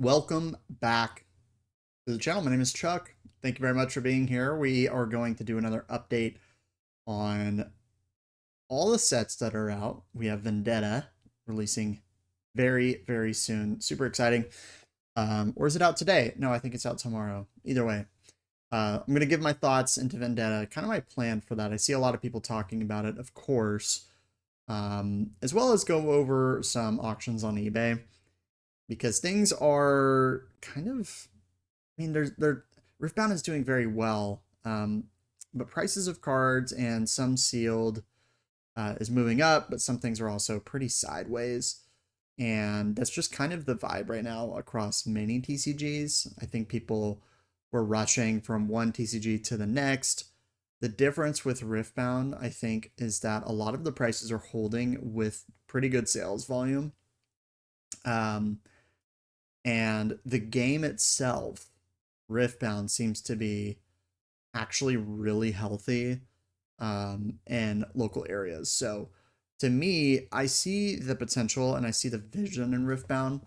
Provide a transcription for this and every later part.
Welcome back to the channel. My name is Chuck. Thank you very much for being here. We are going to do another update on all the sets that are out. We have Vendetta releasing very, very soon. Super exciting. Or is it out today? No, I think it's out tomorrow. Either way, I'm going to give my thoughts into Vendetta, kind of my plan for that. I see a lot of people talking about it, of course, as well as go over some auctions on eBay because things are kind of, I mean, they're Riftbound is doing very well, but prices of cards and some sealed is moving up, but some things are also pretty sideways, and that's just kind of the vibe right now across many TCGs. I think people were rushing from one TCG to the next. The difference with Riftbound, I think, is that a lot of the prices are holding with pretty good sales volume. Um, and the game itself, Riftbound, seems to be actually really healthy in local areas. So to me, I see the potential and I see the vision in Riftbound.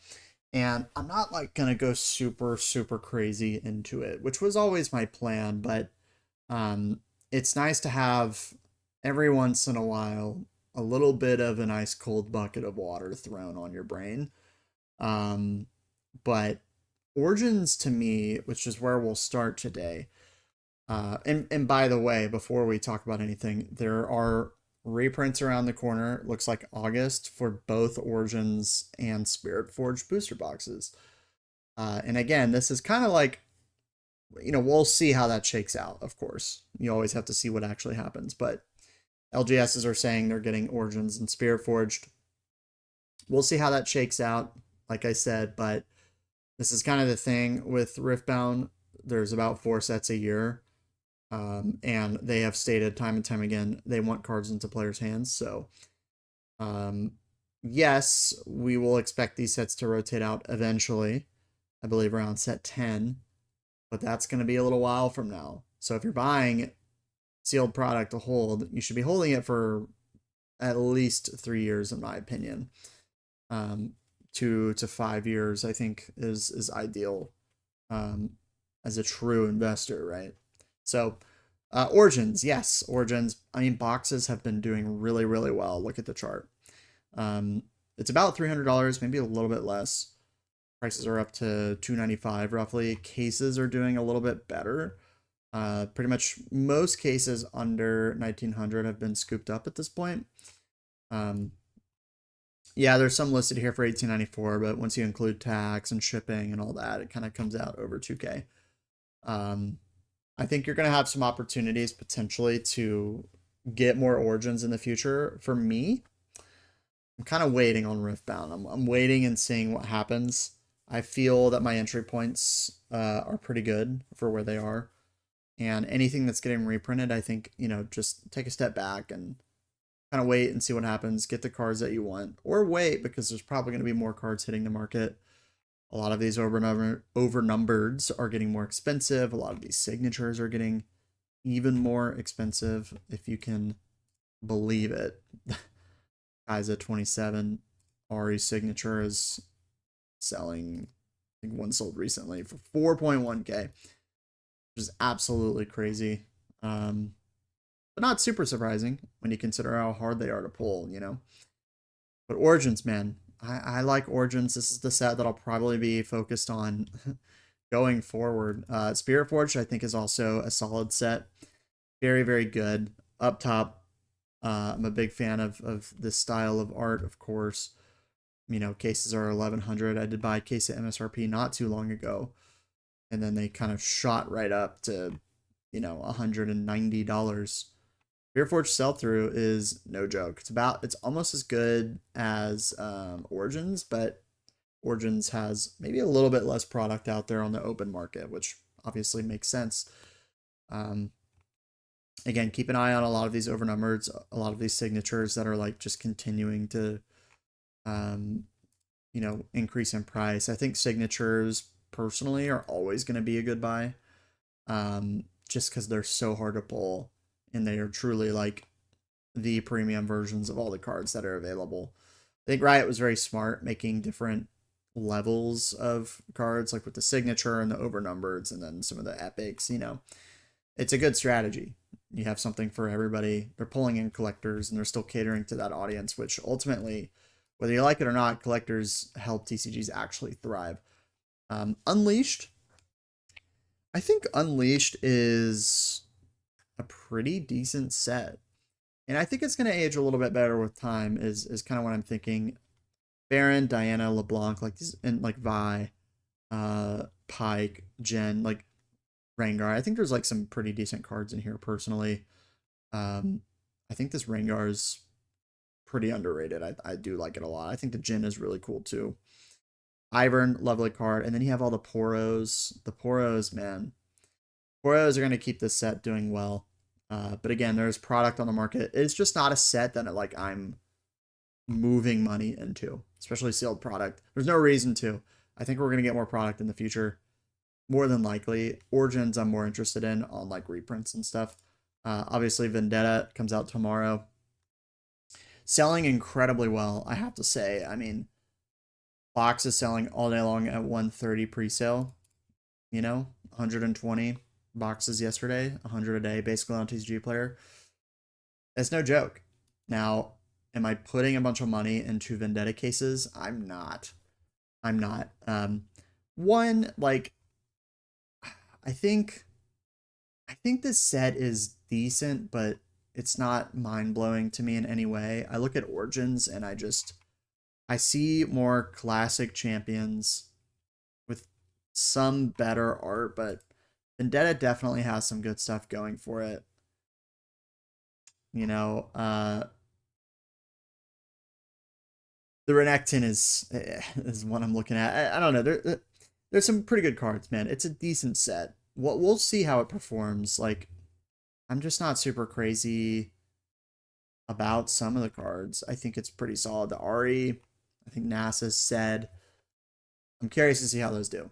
And I'm not like gonna go super, super crazy into it, which was always my plan, but it's nice to have every once in a while a little bit of an ice cold bucket of water thrown on your brain. Um, but Origins to me, which is where we'll start today. And by the way, before we talk about anything, there are reprints around the corner. It looks like August for both Origins and Spirit Forge booster boxes. And again, this is kind of like, we'll see how that shakes out, of course. You always have to see what actually happens. But LGSs are saying they're getting Origins and Spirit Forged. We'll see how that shakes out, like I said, but this is kind of the thing with Riftbound. There's about 4 sets a year. And they have stated time and time again they want cards into players' hands. So, yes, we will expect these sets to rotate out eventually. I believe around set 10, but that's going to be a little while from now. So if you're buying sealed product to hold, you should be holding it for at least 3 years, in my opinion. 2 to 5 years, I think, is ideal as a true investor, right? So, Origins, yes, Origins. I mean, boxes have been doing really, really well. Look at the chart. It's about $300, maybe a little bit less. Prices are up to $295 roughly. Cases are doing a little bit better. Pretty much most cases under 1900 have been scooped up at this point. Yeah, there's some listed here for 1894, but once you include tax and shipping and all that, it kind of comes out over 2K. I think you're going to have some opportunities potentially to get more Origins in the future. For me, I'm kind of waiting on Riftbound. I'm waiting and seeing what happens. I feel that my entry points are pretty good for where they are. And anything that's getting reprinted, I think, just take a step back and kind of wait and see what happens. Get the cards that you want. Or wait, because there's probably going to be more cards hitting the market. A lot of these overnumbereds are getting more expensive. A lot of these signatures are getting even more expensive, if you can believe it. Kaiza 27 Ari signature is selling, I think one sold recently for 4.1K, which is absolutely crazy. But not super surprising when you consider how hard they are to pull, But Origins, man, I like Origins. This is the set that I'll probably be focused on going forward. Spirit Forge, I think, is also a solid set. Very, very good. Up top, I'm a big fan of this style of art, of course. Cases are 1100. I did buy a case at MSRP not too long ago, and then they kind of shot right up to, $190. Spirit Forge sell through is no joke. It's almost as good as Origins, but Origins has maybe a little bit less product out there on the open market, which obviously makes sense. Again, keep an eye on a lot of these overnumbered, a lot of these signatures that are like just continuing to, increase in price. I think signatures personally are always going to be a good buy, just because they're so hard to pull and they are truly like the premium versions of all the cards that are available. I think Riot was very smart making different levels of cards, like with the signature and the overnumbereds, and then some of the epics. It's a good strategy. You have something for everybody. They're pulling in collectors, and they're still catering to that audience, which ultimately, whether you like it or not, collectors help TCGs actually thrive. Unleashed, I think Unleashed is a pretty decent set. And I think it's going to age a little bit better with time, is kind of what I'm thinking. Baron, Diana, LeBlanc, like these, and like Vi, Pike, Jen, like Rengar. I think there's like some pretty decent cards in here personally. Um, I think this Rengar is pretty underrated. I do like it a lot. I think the Jin is really cool too. Ivern, lovely card. And then you have all the Poros. The Poros, man. Poros are going to keep this set doing well. But again, there's product on the market. It's just not a set that like I'm moving money into, especially sealed product. There's no reason to. I think we're going to get more product in the future. More than likely. Origins I'm more interested in on like reprints and stuff. Obviously, Vendetta comes out tomorrow. Selling incredibly well, I have to say. I mean, box is selling all day long at 130 pre-sale. 120 boxes yesterday, 100 a day, basically on TCG Player. It's no joke. Now, am I putting a bunch of money into Vendetta cases? I'm not. One, like, I think this set is decent, but it's not mind-blowing to me in any way. I look at Origins and I see more classic champions with some better art, but Vendetta definitely has some good stuff going for it. You know, the Renekton is what I'm looking at. I don't know. There's some pretty good cards, man. It's a decent set. We'll see how it performs. Like, I'm just not super crazy about some of the cards. I think it's pretty solid. The Ari, I think NASA said. I'm curious to see how those do.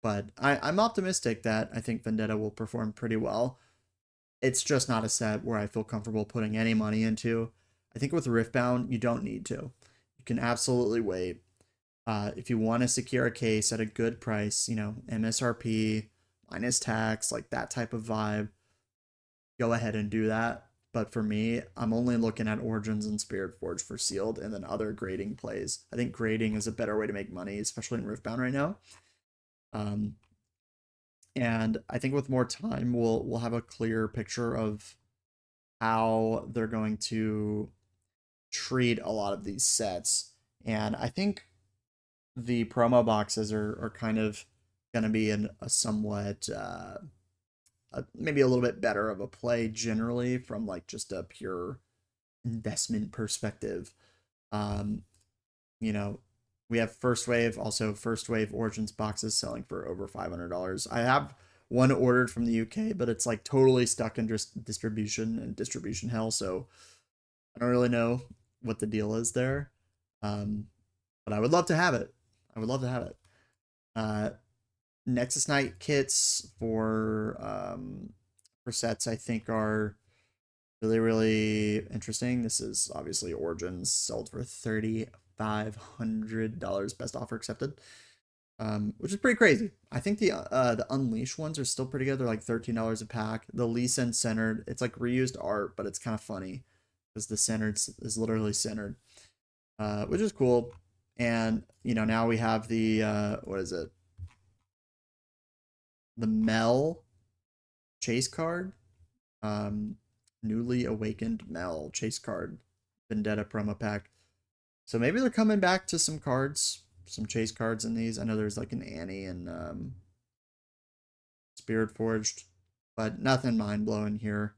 But I'm optimistic that I think Vendetta will perform pretty well. It's just not a set where I feel comfortable putting any money into. I think with Riftbound, you don't need to. You can absolutely wait. If you want to secure a case at a good price, MSRP, minus tax, like that type of vibe, go ahead and do that. But for me, I'm only looking at Origins and Spirit Forge for sealed and then other grading plays. I think grading is a better way to make money, especially in Riftbound right now. Um, and I think with more time, we'll have a clear picture of how they're going to treat a lot of these sets. And I think the promo boxes are kind of going to be in a somewhat maybe a little bit better of a play generally from like just a pure investment perspective. Um, you know, we have first wave, also first wave Origins boxes selling for over $500. I have one ordered from the UK, but it's like totally stuck in just distribution hell. So I don't really know what the deal is there. But I would love to have it. I would love to have it. Uh, Nexus Knight kits for sets I think are really, really interesting. This is obviously Origins, sold for $3,500, best offer accepted. Which is pretty crazy. I think the Unleashed ones are still pretty good. They're like $13 a pack. The Lee Sin centered, it's like reused art, but it's kind of funny because the centered is literally centered, which is cool. And now we have the what is it? The Mel chase card. Newly awakened Mel chase card, Vendetta promo pack. So maybe they're coming back to some cards, some chase cards in these. I know there's like an Annie and Spirit Forged, but nothing mind blowing here.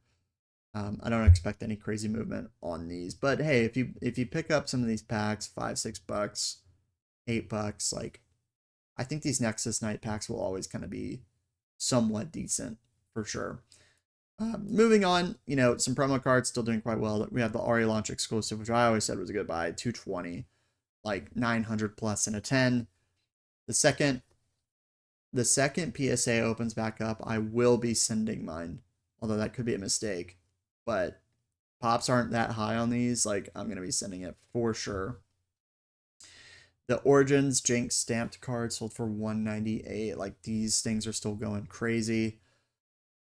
I don't expect any crazy movement on these, but hey, if you pick up some of these packs, $5-6, $8, like I think these Nexus Knight packs will always kind of be somewhat decent for sure. Moving on, some promo cards still doing quite well. We have the Ari launch exclusive, which I always said was a good buy, 220, like 900 plus in a 10. The second PSA opens back up, I will be sending mine, although that could be a mistake. But pops aren't that high on these. Like I'm gonna be sending it for sure. The Origins Jinx stamped card sold for 198. Like, these things are still going crazy.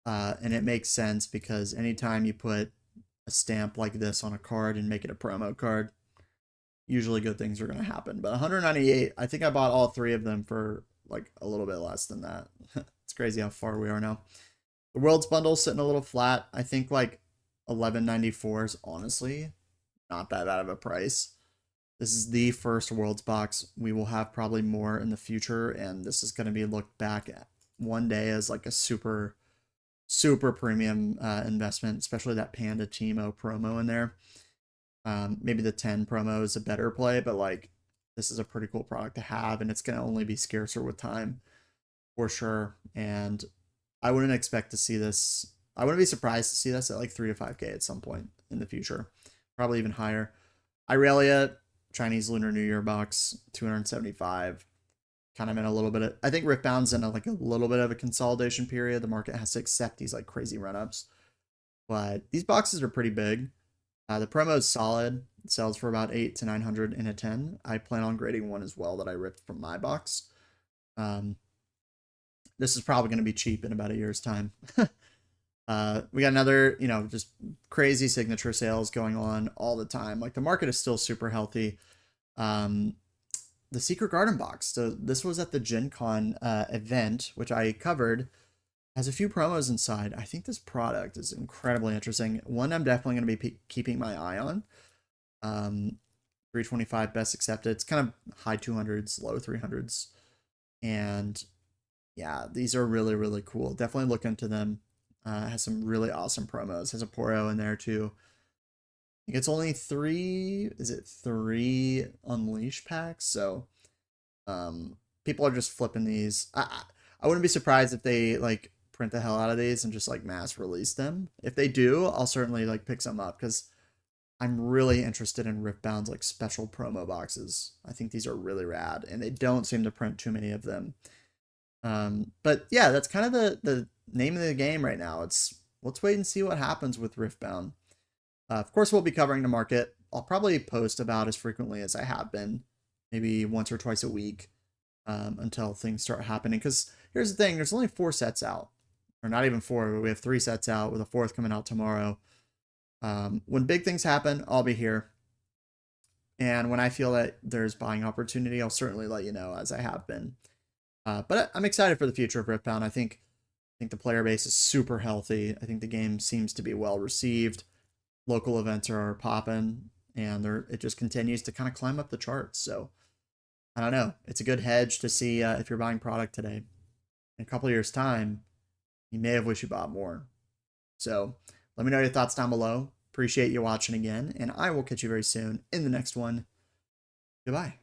And it makes sense because anytime you put a stamp like this on a card and make it a promo card, usually good things are going to happen. But 198, I think I bought all three of them for like a little bit less than that. It's crazy how far we are now. The Worlds bundle sitting a little flat. I think like 1194 is honestly not that bad of a price. This is the first Worlds box. We will have probably more in the future, and this is going to be looked back at one day as like a super premium investment, especially that Panda Timo promo in there. Maybe the 10 promo is a better play, but like this is a pretty cool product to have, and it's going to only be scarcer with time for sure. And I wouldn't expect to see this. I wouldn't be surprised to see this at like 3 to 5K at some point in the future, probably even higher. Irelia, Chinese Lunar New Year box, 275. Kind of in a little bit of, I think Riftbound's in like a little bit of a consolidation period. The market has to accept these like crazy run-ups. But these boxes are pretty big. The promo is solid. It sells for about 8 to 900 in a 10. I plan on grading one as well that I ripped from my box. This is probably going to be cheap in about a year's time. We got another, just crazy signature sales going on all the time. Like the market is still super healthy. The Secret Garden box. So this was at the Gen Con event, which I covered. Has a few promos inside. I think this product is incredibly interesting. One I'm definitely going to be keeping my eye on. 325 best accepted. It's kind of high 200s, low 300s. And yeah, these are really, really cool. Definitely look into them. Has some really awesome promos. Has a Poro in there too. I think it's only 3 Unleash packs? So people are just flipping these. I wouldn't be surprised if they like print the hell out of these and just like mass release them. If they do, I'll certainly like pick some up because I'm really interested in Riftbound's like special promo boxes. I think these are really rad, and they don't seem to print too many of them. But yeah, that's kind of the name of the game right now. Let's wait and see what happens with Riftbound. Of course, we'll be covering the market. I'll probably post about as frequently as I have been, maybe once or twice a week, until things start happening. Because here's the thing, there's only 4 sets out. Or not even 4, but we have 3 sets out with a 4th coming out tomorrow. When big things happen, I'll be here. And when I feel that there's buying opportunity, I'll certainly let you know, as I have been. But I'm excited for the future of Riftbound. I think the player base is super healthy. I think the game seems to be well received. Local events are popping, and it just continues to kind of climb up the charts. So I don't know. It's a good hedge to see if you're buying product today. In a couple of years' time, you may have wished you bought more. So let me know your thoughts down below. Appreciate you watching again, and I will catch you very soon in the next one. Goodbye.